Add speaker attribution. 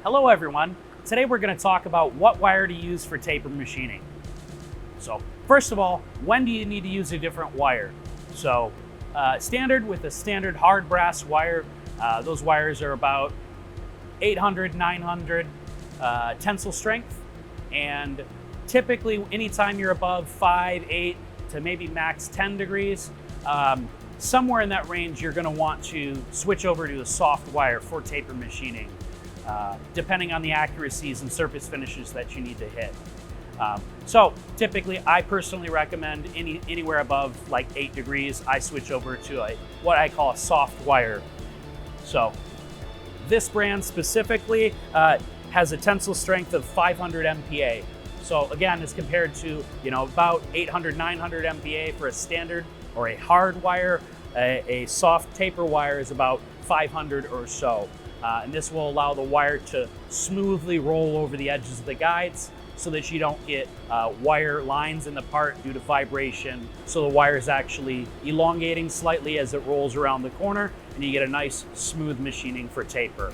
Speaker 1: Hello everyone. Today we're going to talk about what wire to use for taper machining. So first of all, when do you need to use a different wire? So standard with a standard hard brass wire, those wires are about 800, 900 tensile strength, and typically anytime you're above 5, 8 to maybe max 10 degrees, somewhere in that range you're going to want to switch over to a soft wire for taper machining. Depending on the accuracies and surface finishes that you need to hit. So typically I personally recommend anywhere above like 8 degrees, I switch over to what I call a soft wire. So this brand specifically has a tensile strength of 500 MPa. So again, as compared to about 800, 900 MPa for a standard or a hard wire, a soft taper wire is about 500 or so. And this will allow the wire to smoothly roll over the edges of the guides so that you don't get wire lines in the part due to vibration. So the wire is actually elongating slightly as it rolls around the corner, and you get a nice smooth machining for taper.